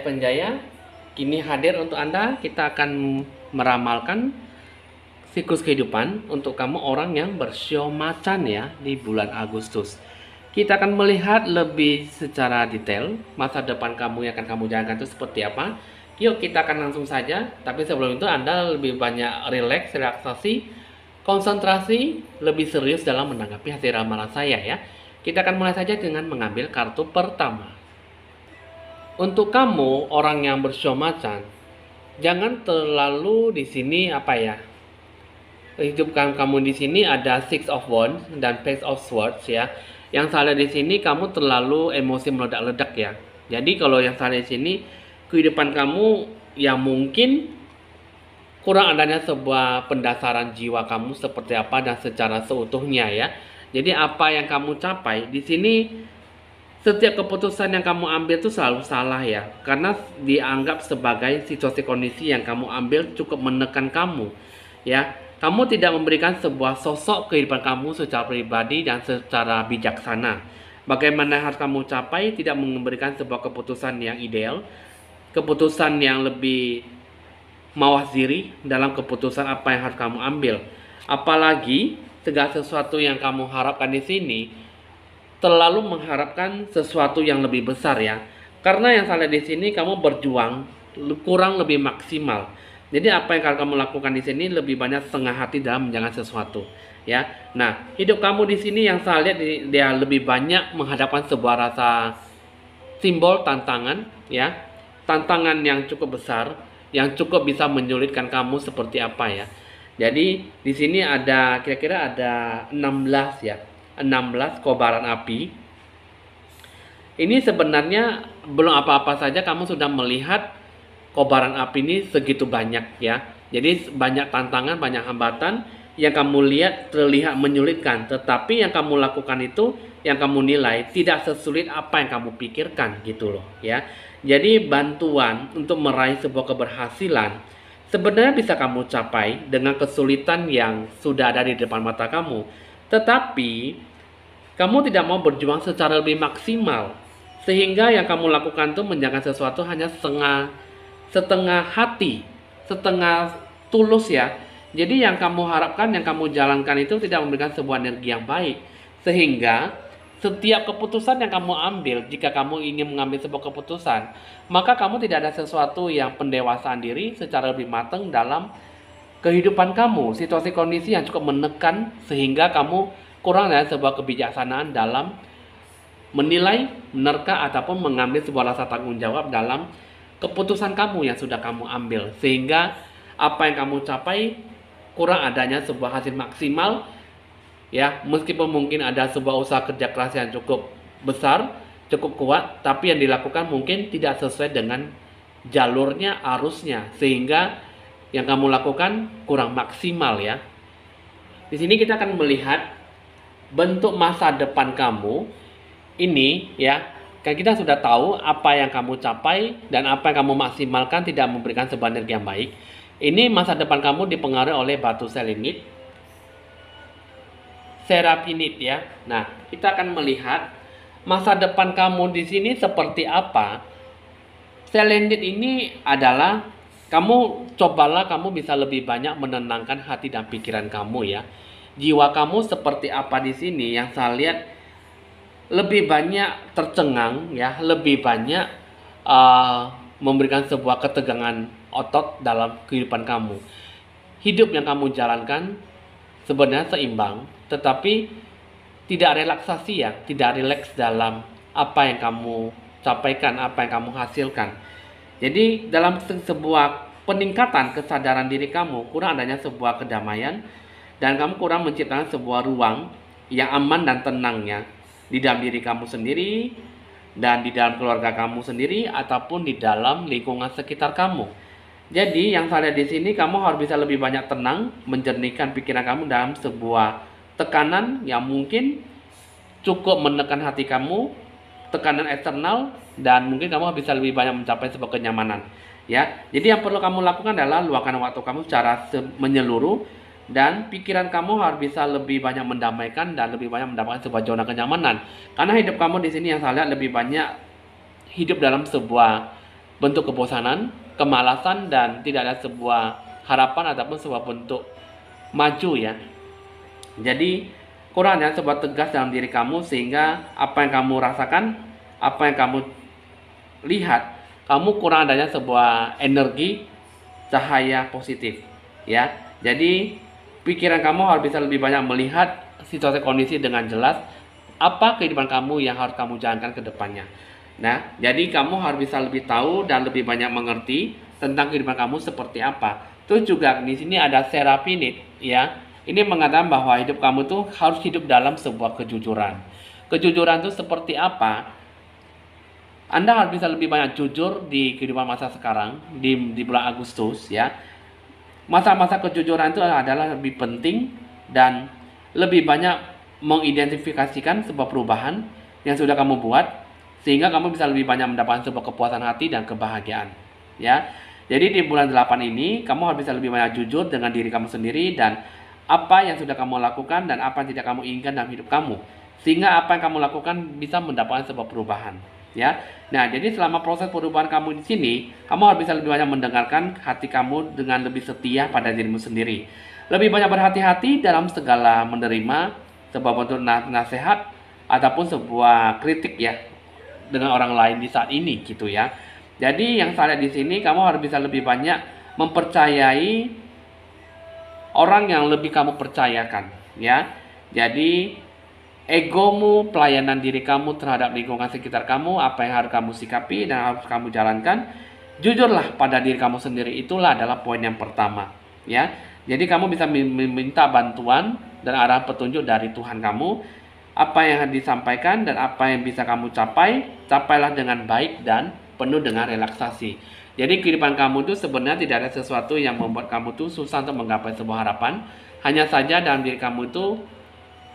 Penjaya kini hadir untuk Anda. Kita akan meramalkan siklus kehidupan untuk kamu orang yang bersio macan ya di bulan Agustus. Kita akan melihat lebih secara detail masa depan kamu yang akan kamu jalankan itu seperti apa. Yuk kita akan langsung saja. Tapi sebelum itu Anda lebih banyak relaksasi, konsentrasi, lebih serius dalam menanggapi hasil ramalan saya ya. Kita akan mulai saja dengan mengambil kartu pertama. Untuk kamu orang yang bersio macan, jangan terlalu di sini hidup kamu di sini ada Six of Wands dan Page of Swords ya. Yang salah di sini kamu terlalu emosi meledak-ledak ya. Jadi kalau yang salah di sini kehidupan kamu yang mungkin kurang adanya sebuah pendasaran jiwa kamu seperti apa dan secara seutuhnya ya. Jadi apa yang kamu capai di sini, setiap keputusan yang kamu ambil itu selalu salah ya, karena dianggap sebagai situasi kondisi yang kamu ambil cukup menekan kamu ya. Kamu tidak memberikan sebuah sosok kehidupan kamu secara pribadi dan secara bijaksana. Bagaimana yang harus kamu capai tidak memberikan sebuah keputusan yang ideal, keputusan yang lebih mawas diri dalam keputusan apa yang harus kamu ambil. Apalagi segala sesuatu yang kamu harapkan di sini terlalu mengharapkan sesuatu yang lebih besar ya. Karena yang salah di sini kamu berjuang kurang lebih maksimal. Jadi apa yang kamu lakukan di sini lebih banyak setengah hati dalam menjalankan sesuatu ya. Nah, hidup kamu di sini yang saya lihat dia lebih banyak menghadapkan sebuah rasa simbol tantangan ya. Tantangan yang cukup besar yang cukup bisa menyulitkan kamu seperti apa ya. Jadi di sini ada kira-kira ada 16 ya. 16 kobaran api. Ini sebenarnya belum apa-apa saja kamu sudah melihat kobaran api ini segitu banyak ya. Jadi banyak tantangan, banyak hambatan yang kamu lihat terlihat menyulitkan, tetapi yang kamu lakukan itu yang kamu nilai tidak sesulit apa yang kamu pikirkan gitu loh ya. Jadi bantuan untuk meraih sebuah keberhasilan sebenarnya bisa kamu capai dengan kesulitan yang sudah ada di depan mata kamu. Tetapi kamu tidak mau berjuang secara lebih maksimal, sehingga yang kamu lakukan itu menjalankan sesuatu hanya setengah hati, setengah tulus ya. Jadi yang kamu harapkan, yang kamu jalankan itu tidak memberikan sebuah energi yang baik. Sehingga setiap keputusan yang kamu ambil, jika kamu ingin mengambil sebuah keputusan, maka kamu tidak ada sesuatu yang pendewasaan diri secara lebih matang dalam kehidupan kamu. Situasi kondisi yang cukup menekan sehingga kamu kurang dari sebuah kebijaksanaan dalam menilai, menerka, ataupun mengambil sebuah rasa tanggung jawab dalam keputusan kamu yang sudah kamu ambil, sehingga apa yang kamu capai kurang adanya sebuah hasil maksimal ya. Meskipun mungkin ada sebuah usaha kerja keras yang cukup besar, cukup kuat, tapi yang dilakukan mungkin tidak sesuai dengan jalurnya, arusnya, sehingga yang kamu lakukan kurang maksimal ya. Di sini kita akan melihat bentuk masa depan kamu ini ya. Kan kita sudah tahu apa yang kamu capai dan apa yang kamu maksimalkan tidak memberikan sebuah energi yang baik. Ini masa depan kamu dipengaruhi oleh batu selenit, serapinit ya. Nah, kita akan melihat masa depan kamu di sini seperti apa. Selenit ini adalah cobalah kamu bisa lebih banyak menenangkan hati dan pikiran kamu ya. Jiwa kamu seperti apa di sini yang saya lihat lebih banyak tercengang ya, lebih banyak memberikan sebuah ketegangan otot dalam kehidupan kamu. Hidup yang kamu jalankan sebenarnya seimbang, tetapi tidak relaksasi ya, tidak rileks dalam apa yang kamu capaikan, apa yang kamu hasilkan. Jadi dalam sebuah peningkatan kesadaran diri kamu, kurang adanya sebuah kedamaian dan kamu kurang menciptakan sebuah ruang yang aman dan tenangnya di dalam diri kamu sendiri dan di dalam keluarga kamu sendiri ataupun di dalam lingkungan sekitar kamu. Jadi yang saya lihat di sini kamu harus bisa lebih banyak tenang, menjernihkan pikiran kamu dalam sebuah tekanan yang mungkin cukup menekan hati kamu, tekanan eksternal, dan mungkin kamu bisa lebih banyak mencapai sebuah kenyamanan ya. Jadi yang perlu kamu lakukan adalah luangkan waktu kamu secara menyeluruh dan pikiran kamu harus bisa lebih banyak mendamaikan dan lebih banyak mendapatkan sebuah zona kenyamanan. Karena hidup kamu di sini yang saya lihat lebih banyak hidup dalam sebuah bentuk kebosanan, kemalasan, dan tidak ada sebuah harapan ataupun sebuah bentuk maju ya. Jadi kurangnya sebuah tegas dalam diri kamu, sehingga apa yang kamu rasakan, apa yang kamu lihat, kamu kurang adanya sebuah energi cahaya positif ya. Jadi pikiran kamu harus bisa lebih banyak melihat situasi kondisi dengan jelas, apa kehidupan kamu yang harus kamu jalankan ke depannya. Nah, jadi kamu harus bisa lebih tahu dan lebih banyak mengerti tentang kehidupan kamu seperti apa. Terus juga di sini ada Serafinid ya. Ini mengatakan bahwa hidup kamu tuh harus hidup dalam sebuah kejujuran. Kejujuran itu seperti apa? Anda harus bisa lebih banyak jujur di kehidupan masa sekarang, di bulan Agustus ya. Masa-masa kejujuran itu adalah lebih penting dan lebih banyak mengidentifikasikan sebuah perubahan yang sudah kamu buat, sehingga kamu bisa lebih banyak mendapatkan sebuah kepuasan hati dan kebahagiaan ya. Jadi di bulan 8 ini kamu harus bisa lebih banyak jujur dengan diri kamu sendiri dan apa yang sudah kamu lakukan dan apa yang tidak kamu inginkan dalam hidup kamu, sehingga apa yang kamu lakukan bisa mendapatkan sebuah perubahan ya. Nah, jadi selama proses perubahan kamu di sini, kamu harus bisa lebih banyak mendengarkan hati kamu dengan lebih setia pada dirimu sendiri. Lebih banyak berhati-hati dalam segala menerima sebuah bentuk nasihat ataupun sebuah kritik ya dengan orang lain di saat ini gitu ya. Jadi yang saya lihat di sini, kamu harus bisa lebih banyak mempercayai orang yang lebih kamu percayakan ya. Jadi egomu, pelayanan diri kamu terhadap lingkungan sekitar kamu, apa yang harus kamu sikapi dan harus kamu jalankan, jujurlah pada diri kamu sendiri. Itulah adalah poin yang pertama ya. Jadi kamu bisa meminta bantuan dan arah petunjuk dari Tuhan kamu. Apa yang disampaikan dan apa yang bisa kamu capai, capailah dengan baik dan penuh dengan relaksasi. Jadi kehidupan kamu itu sebenarnya tidak ada sesuatu yang membuat kamu tuh susah untuk menggapai sebuah harapan. Hanya saja dalam diri kamu itu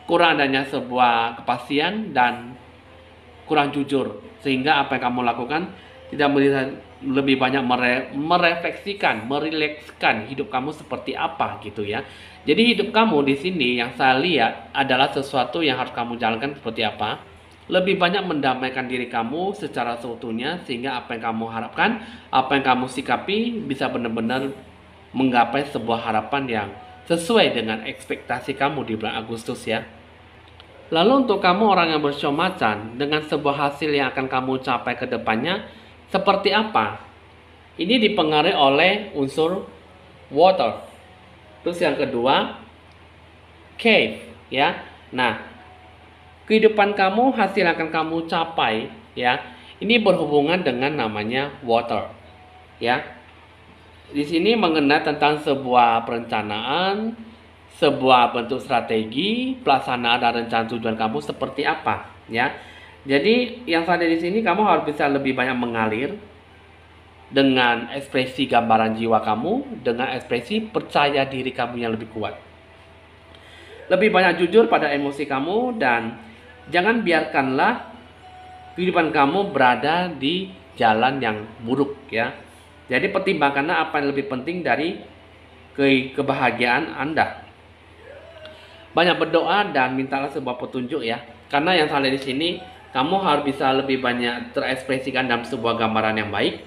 kurang adanya sebuah kepastian dan kurang jujur, sehingga apa yang kamu lakukan tidak melihat lebih banyak merefleksikan, merilekskan hidup kamu seperti apa gitu ya. Jadi hidup kamu di sini yang saya lihat adalah sesuatu yang harus kamu jalankan seperti apa. Lebih banyak mendamaikan diri kamu secara seutuhnya, sehingga apa yang kamu harapkan, apa yang kamu sikapi bisa benar-benar menggapai sebuah harapan yang sesuai dengan ekspektasi kamu di bulan Agustus ya. Lalu untuk kamu orang yang bersio macan, dengan sebuah hasil yang akan kamu capai ke depannya seperti apa? Ini dipengaruhi oleh unsur water. Terus yang kedua, cave ya. Nah, kehidupan kamu, hasil yang akan kamu capai ya, ini berhubungan dengan namanya water ya. Di sini mengenai tentang sebuah perencanaan, sebuah bentuk strategi, pelaksanaan dan rencana tujuan kamu seperti apa ya. Jadi yang ada di sini, kamu harus bisa lebih banyak mengalir dengan ekspresi gambaran jiwa kamu, dengan ekspresi percaya diri kamu yang lebih kuat. Lebih banyak jujur pada emosi kamu dan jangan biarkanlah kehidupan kamu berada di jalan yang buruk ya. Jadi pertimbangkanlah apa yang lebih penting dari kebahagiaan Anda. Banyak berdoa dan mintalah sebuah petunjuk ya. Karena yang saya lihat di sini, kamu harus bisa lebih banyak terekspresikan dalam sebuah gambaran yang baik.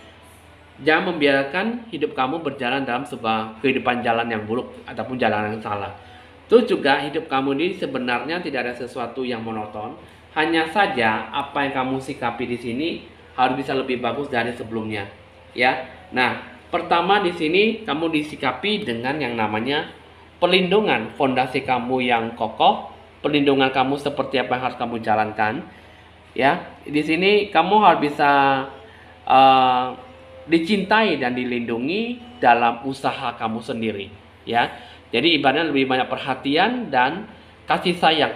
Jangan membiarkan hidup kamu berjalan dalam sebuah kehidupan jalan yang buruk ataupun jalan yang salah. Terus juga hidup kamu ini sebenarnya tidak ada sesuatu yang monoton. Hanya saja apa yang kamu sikapi di sini harus bisa lebih bagus dari sebelumnya. Ya. Nah, pertama di sini kamu disikapi dengan yang namanya perlindungan, fondasi kamu yang kokoh, perlindungan kamu seperti apa yang harus kamu jalankan. Ya, di sini kamu harus bisa dicintai dan dilindungi dalam usaha kamu sendiri. Ya, jadi ibaratnya lebih banyak perhatian dan kasih sayang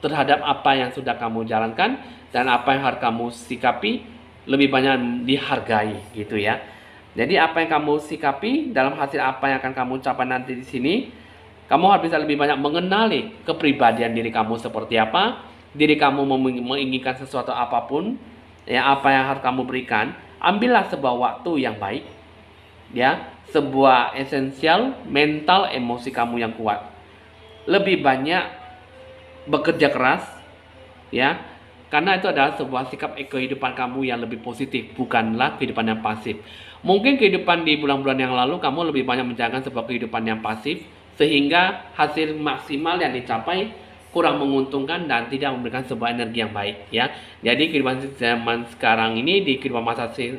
terhadap apa yang sudah kamu jalankan dan apa yang harus kamu sikapi lebih banyak dihargai gitu ya. Jadi apa yang kamu sikapi dalam hasil apa yang akan kamu capai nanti di sini, kamu harus bisa lebih banyak mengenali kepribadian diri kamu seperti apa, diri kamu menginginkan sesuatu apapun, ya apa yang harus kamu berikan. Ambillah sebuah waktu yang baik, ya, sebuah esensial mental emosi kamu yang kuat. Lebih banyak bekerja keras, ya, Karena itu adalah sebuah sikap kehidupan kamu yang lebih positif, bukanlah kehidupan yang pasif. Mungkin kehidupan di bulan-bulan yang lalu kamu lebih banyak menjalankan sebuah kehidupan yang pasif, sehingga hasil maksimal yang dicapai kurang menguntungkan dan tidak memberikan sebuah energi yang baik ya. Jadi kehidupan zaman sekarang ini, di kehidupan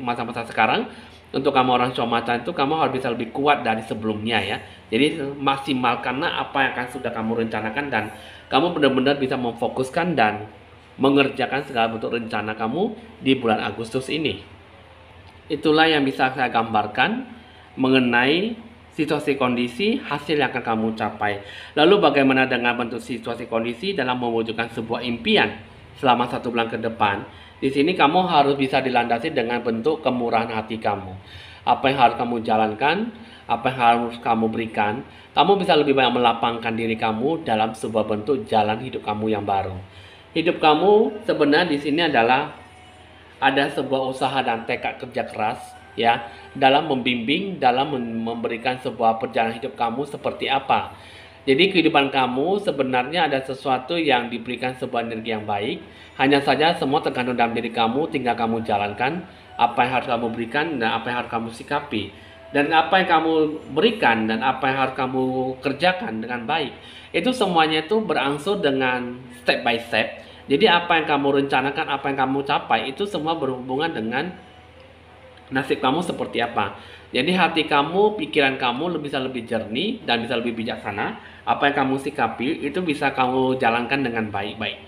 masa-masa sekarang, untuk kamu orang show macan itu kamu harus bisa lebih kuat dari sebelumnya ya. Jadi maksimalkanlah apa yang akan sudah kamu rencanakan dan kamu benar-benar bisa memfokuskan dan mengerjakan segala bentuk rencana kamu di bulan Agustus ini. Itulah yang bisa saya gambarkan mengenai situasi kondisi hasil yang akan kamu capai. Lalu bagaimana dengan bentuk situasi kondisi dalam mewujudkan sebuah impian selama 1 bulan ke depan? Di sini kamu harus bisa dilandasi dengan bentuk kemurahan hati kamu. Apa yang harus kamu jalankan, apa yang harus kamu berikan, kamu bisa lebih banyak melapangkan diri kamu dalam sebuah bentuk jalan hidup kamu yang baru. Hidup kamu sebenarnya di sini adalah ada sebuah usaha dan tekad kerja keras ya, dalam membimbing, dalam memberikan sebuah perjalanan hidup kamu seperti apa. Jadi kehidupan kamu sebenarnya ada sesuatu yang diberikan sebuah energi yang baik. Hanya saja semua tergantung dalam diri kamu, tinggal kamu jalankan apa yang harus kamu berikan dan apa yang harus kamu sikapi. Dan apa yang kamu berikan dan apa yang harus kamu kerjakan dengan baik, itu semuanya itu berangsur dengan step by step. Jadi apa yang kamu rencanakan, apa yang kamu capai, itu semua berhubungan dengan nasib kamu seperti apa. Jadi hati kamu, pikiran kamu bisa lebih jernih dan bisa lebih bijaksana. Apa yang kamu sikapi itu bisa kamu jalankan dengan baik-baik.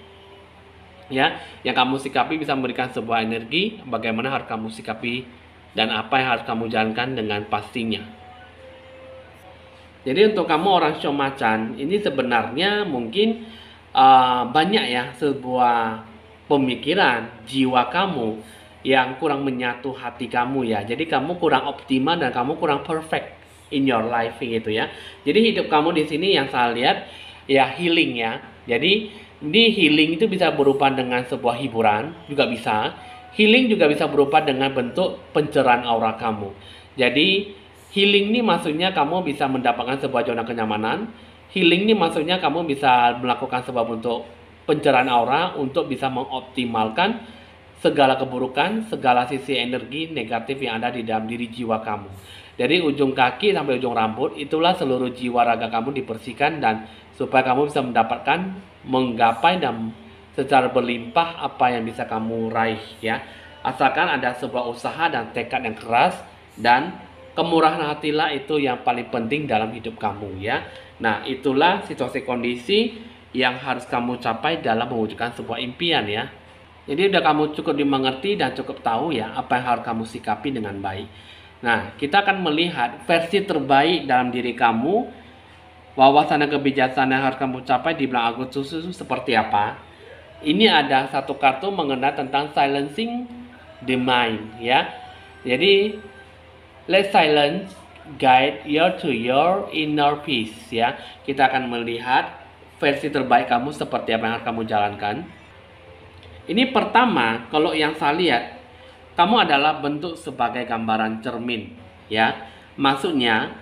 Ya, yang kamu sikapi bisa memberikan sebuah energi bagaimana harus kamu sikapi dan apa yang harus kamu jalankan dengan pastinya. Jadi untuk kamu orang show macan, ini sebenarnya mungkin banyak ya sebuah pemikiran jiwa kamu yang kurang menyatu hati kamu ya. Jadi kamu kurang optimal dan kamu kurang perfect in your life gitu ya. Jadi hidup kamu di sini yang saya lihat ya healing ya. Jadi di healing itu bisa berupa dengan sebuah hiburan, juga bisa. Healing juga bisa berupa dengan bentuk pencerahan aura kamu. Jadi healing ini maksudnya kamu bisa mendapatkan sebuah zona kenyamanan. Healing ini maksudnya kamu bisa melakukan sebuah bentuk pencerahan aura untuk bisa mengoptimalkan segala keburukan, segala sisi energi negatif yang ada di dalam diri jiwa kamu. Dari ujung kaki sampai ujung rambut, itulah seluruh jiwa raga kamu dibersihkan dan supaya kamu bisa mendapatkan, menggapai dan secara berlimpah apa yang bisa kamu raih ya. Asalkan ada sebuah usaha dan tekad yang keras dan kemurahan hatilah itu yang paling penting dalam hidup kamu ya. Nah, itulah situasi kondisi yang harus kamu capai dalam mewujudkan sebuah impian ya. Jadi udah kamu cukup dimengerti dan cukup tahu ya apa yang harus kamu sikapi dengan baik. Nah, kita akan melihat versi terbaik dalam diri kamu, wawasan dan kebijaksanaan yang harus kamu capai di bulan Agustus itu seperti apa. Ini ada satu kartu mengenai tentang silencing the mind ya. Jadi let silence guide you to your inner peace ya. Kita akan melihat versi terbaik kamu seperti apa yang harus kamu jalankan. Ini pertama, kalau yang saya lihat, kamu adalah bentuk sebagai gambaran cermin ya. Maksudnya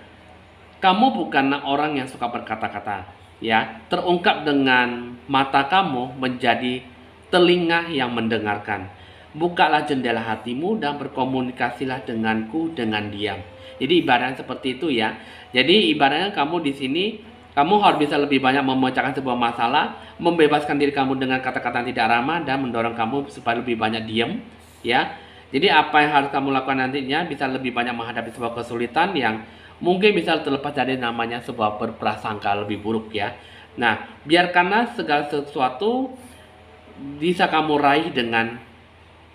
kamu bukanlah orang yang suka berkata-kata ya. Terungkap dengan mata kamu menjadi telinga yang mendengarkan. Bukalah jendela hatimu dan berkomunikasilah denganku dengan diam. Jadi ibaratnya seperti itu ya. Jadi ibaratnya kamu di sini, kamu harus bisa lebih banyak memecahkan sebuah masalah, membebaskan diri kamu dengan kata-kata yang tidak ramah dan mendorong kamu supaya lebih banyak diam ya. Jadi apa yang harus kamu lakukan nantinya bisa lebih banyak menghadapi sebuah kesulitan yang mungkin bisa terlepas dari namanya sebuah berprasangka lebih buruk ya. Nah, biarkanlah segala sesuatu bisa kamu raih dengan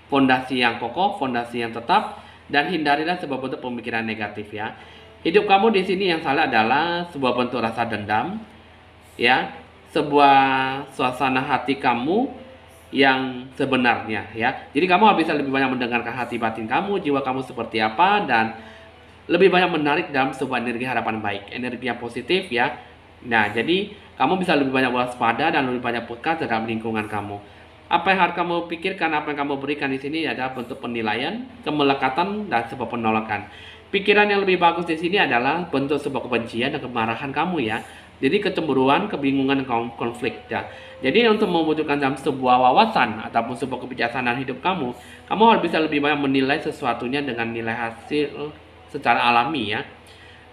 fondasi yang kokoh, fondasi yang tetap, dan hindarilah sebuah bentuk pemikiran negatif ya. Hidup kamu di sini yang salah adalah sebuah bentuk rasa dendam ya, sebuah suasana hati kamu yang sebenarnya ya. Jadi kamu harus bisa lebih banyak mendengarkan hati batin kamu, jiwa kamu seperti apa, dan lebih banyak menarik dalam sebuah energi harapan baik, energi yang positif ya. Nah, jadi kamu bisa lebih banyak waspada dan lebih banyak peka terhadap lingkungan kamu. Apa yang harus kamu pikirkan, apa yang kamu berikan di sini adalah bentuk penilaian, kemelekatan, dan sebuah penolakan. Pikiran yang lebih bagus di sini adalah bentuk sebuah kebencian dan kemarahan kamu ya. Jadi kecemburuan, kebingungan, konflik ya. Jadi untuk mewujudkan dalam sebuah wawasan ataupun sebuah kebijaksanaan hidup kamu harus bisa lebih banyak menilai sesuatunya dengan nilai hasil secara alami ya.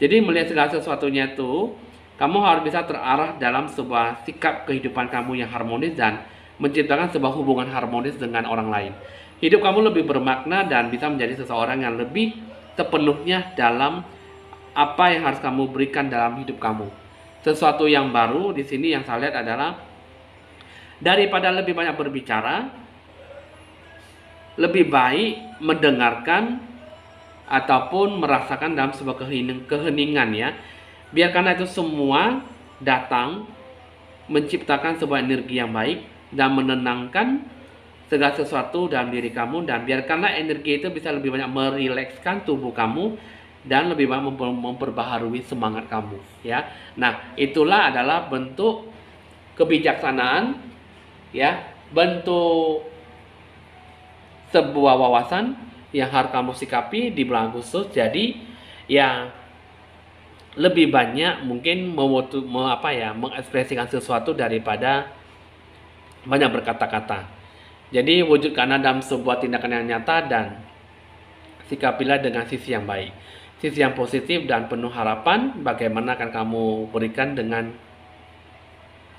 Jadi melihat segala sesuatunya itu, kamu harus bisa terarah dalam sebuah sikap kehidupan kamu yang harmonis dan menciptakan sebuah hubungan harmonis dengan orang lain. Hidup kamu lebih bermakna dan bisa menjadi seseorang yang lebih sepenuhnya dalam apa yang harus kamu berikan dalam hidup kamu. Sesuatu yang baru di sini yang saya lihat adalah daripada lebih banyak berbicara, lebih baik mendengarkan ataupun merasakan dalam sebuah keheningan ya. Biarkanlah itu semua datang menciptakan sebuah energi yang baik dan menenangkan segala sesuatu dalam diri kamu, dan biarkanlah energi itu bisa lebih banyak merilekskan tubuh kamu dan lebih banyak memperbaharui semangat kamu ya. Nah, itulah adalah bentuk kebijaksanaan ya, bentuk sebuah wawasan yang harus kamu sikapi di bulan Agustus. Jadi ya lebih banyak mungkin mengekspresikan sesuatu daripada banyak berkata-kata. Jadi wujudkanlah dalam sebuah tindakan yang nyata dan sikapilah dengan sisi yang baik, sisi yang positif dan penuh harapan. Bagaimana akan kamu berikan dengan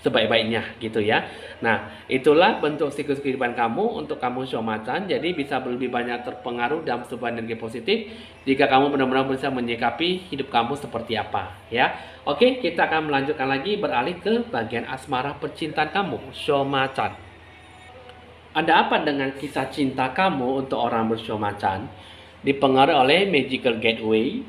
sebaik-baiknya gitu ya. Nah, itulah bentuk siklus kehidupan kamu untuk kamu show macan. Jadi bisa lebih banyak terpengaruh dalam sebuah energi positif jika kamu benar-benar bisa menyikapi hidup kamu seperti apa ya. Oke, kita akan melanjutkan lagi, beralih ke bagian asmara percintaan kamu, show macan. Ada apa dengan kisah cinta kamu untuk orang bershow macan? Dipengaruhi oleh magical gateway.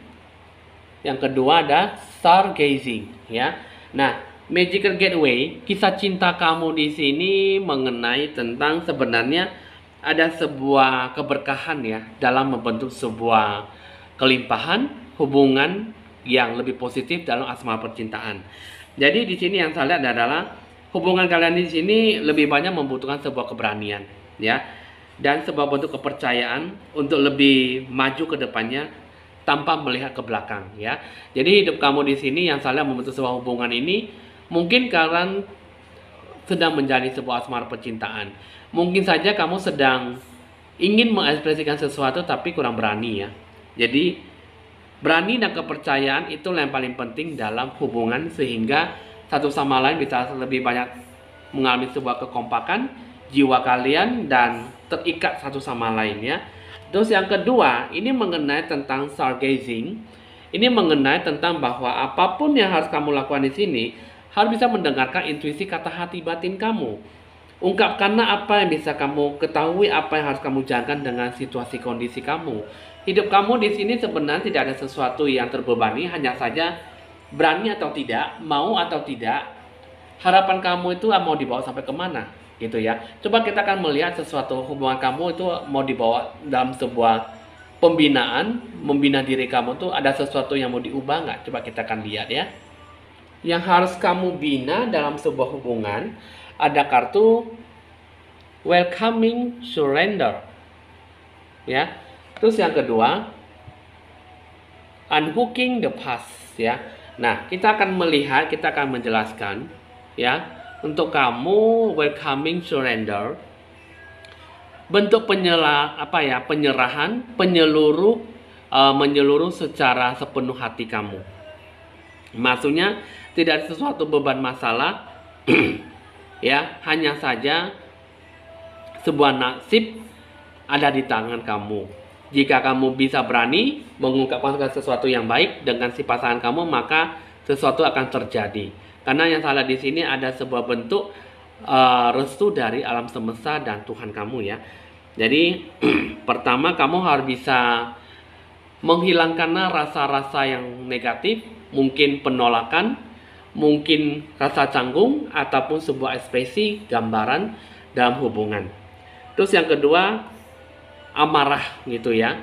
Yang kedua ada stargazing ya. Nah, magical gateway, kisah cinta kamu di sini mengenai tentang sebenarnya ada sebuah keberkahan ya dalam membentuk sebuah kelimpahan hubungan yang lebih positif dalam asmara percintaan. Jadi di sini yang saya lihat adalah hubungan kalian di sini lebih banyak membutuhkan sebuah keberanian ya, dan sebuah bentuk kepercayaan untuk lebih maju ke depannya tanpa melihat ke belakang ya. Jadi hidup kamu di sini yang saya lihat membentuk sebuah hubungan ini, mungkin kalian sedang menjalani sebuah asmara percintaan. Mungkin saja kamu sedang ingin mengekspresikan sesuatu tapi kurang berani ya. Jadi berani dan kepercayaan itu yang paling penting dalam hubungan, sehingga satu sama lain bisa lebih banyak mengalami sebuah kekompakan jiwa kalian dan terikat satu sama lain ya. Terus yang kedua, ini mengenai tentang stargazing. Ini mengenai tentang bahwa apapun yang harus kamu lakukan di sini harus bisa mendengarkan intuisi kata hati batin kamu. Ungkapkanlah apa yang bisa kamu ketahui, apa yang harus kamu jalankan dengan situasi kondisi kamu. Hidup kamu di sini sebenarnya tidak ada sesuatu yang terbebani, hanya saja berani atau tidak, mau atau tidak, harapan kamu itu mau dibawa sampai kemana gitu ya. Coba kita akan melihat sesuatu hubungan kamu itu mau dibawa dalam sebuah pembinaan, membina diri kamu tuh ada sesuatu yang mau diubah nggak? Coba kita akan lihat ya. Yang harus kamu bina dalam sebuah hubungan, ada kartu welcoming surrender ya. Terus yang kedua, unhooking the past ya. Nah, kita akan melihat, kita akan menjelaskan ya, untuk kamu welcoming surrender, bentuk penyerahan, menyeluruh secara sepenuh hati kamu. Maksudnya tidak ada sesuatu beban masalah ya, hanya saja sebuah nasib ada di tangan kamu. Jika kamu bisa berani mengungkapkan sesuatu yang baik dengan si pasangan kamu, maka sesuatu akan terjadi. Karena yang salah di sini ada sebuah bentuk restu dari alam semesta dan Tuhan kamu ya. Jadi pertama kamu harus bisa menghilangkan rasa-rasa yang negatif, mungkin penolakan, mungkin rasa canggung, ataupun sebuah ekspresi gambaran dalam hubungan. Terus yang kedua, amarah gitu ya.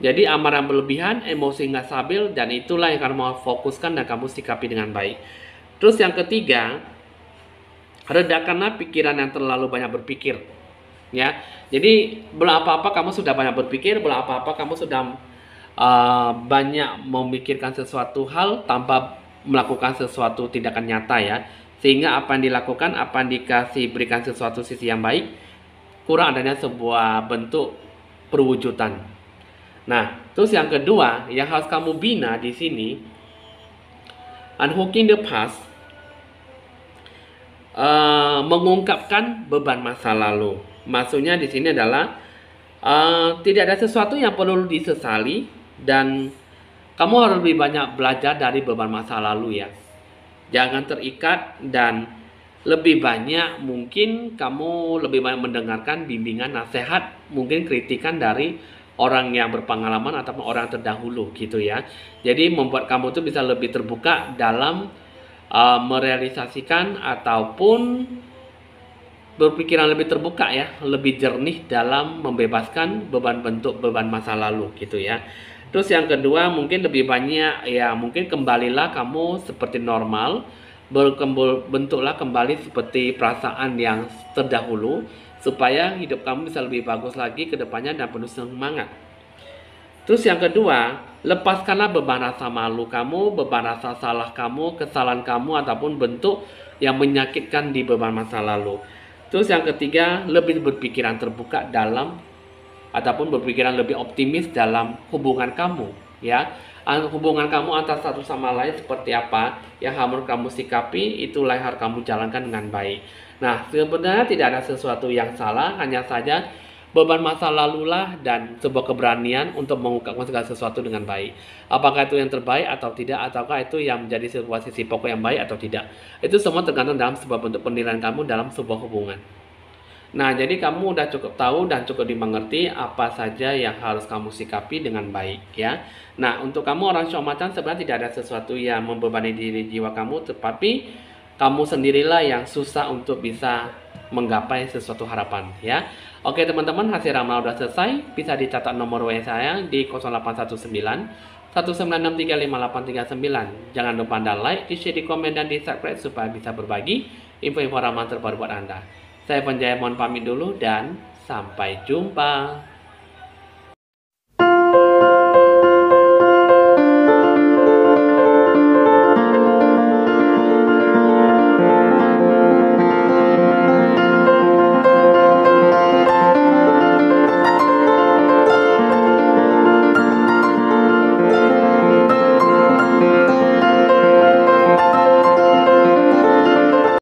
Jadi amarah yang berlebihan, emosi nggak stabil, dan itulah yang kamu mau fokuskan dan kamu sikapi dengan baik. Terus yang ketiga, redakanlah pikiran yang terlalu banyak berpikir ya. Jadi belum apa-apa kamu sudah banyak berpikir, belum apa-apa kamu sudah banyak memikirkan sesuatu hal tanpa melakukan sesuatu tindakan nyata ya, sehingga apa yang dilakukan, apa yang berikan sesuatu sisi yang baik, kurang adanya sebuah bentuk perwujudan. Nah, terus yang kedua yang harus kamu bina di sini, unhooking the past, mengungkapkan beban masa lalu. Maksudnya di sini adalah tidak ada sesuatu yang perlu disesali, dan kamu harus lebih banyak belajar dari beban masa lalu ya. Jangan terikat, dan lebih banyak mungkin kamu lebih banyak mendengarkan bimbingan, nasihat, mungkin kritikan dari orang yang berpengalaman ataupun orang terdahulu gitu ya. Jadi membuat kamu tuh bisa lebih terbuka dalam merealisasikan ataupun berpikiran lebih terbuka ya, lebih jernih dalam membebaskan bentuk beban masa lalu gitu ya. Terus yang kedua mungkin lebih banyak ya, mungkin kembalilah kamu seperti normal, bentuklah kembali seperti perasaan yang terdahulu, supaya hidup kamu bisa lebih bagus lagi ke depannya dan penuh semangat. Terus yang kedua, lepaskanlah beban rasa malu kamu, beban rasa salah kamu, kesalahan kamu, ataupun bentuk yang menyakitkan di beban masa lalu. Terus yang ketiga, lebih berpikiran terbuka dalam ataupun berpikiran lebih optimis dalam hubungan kamu ya. Hubungan kamu antara satu sama lain seperti apa yang harus kamu sikapi, itulah yang harus kamu jalankan dengan baik. Nah, sebenarnya tidak ada sesuatu yang salah, hanya saja beban masa lalulah dan sebuah keberanian untuk mengungkapkan segala sesuatu dengan baik. Apakah itu yang terbaik atau tidak, ataukah itu yang menjadi sebuah sisi pokok yang baik atau tidak. Itu semua tergantung dalam sebuah bentuk penilaian kamu dalam sebuah hubungan. Nah, jadi kamu udah cukup tahu dan cukup dimengerti apa saja yang harus kamu sikapi dengan baik ya. Nah, untuk kamu orang show macan, sebenarnya tidak ada sesuatu yang membebani diri jiwa kamu, tetapi kamu sendirilah yang susah untuk bisa menggapai sesuatu harapan ya. Oke teman-teman, hasil ramalan udah selesai. Bisa dicatat nomor WA saya di 0819 196358839. Jangan lupa Anda like, di share, di komen, dan di subscribe supaya bisa berbagi info-info ramalan terbaru buat Anda. Saya Penjaya mohon pamit dulu dan sampai jumpa.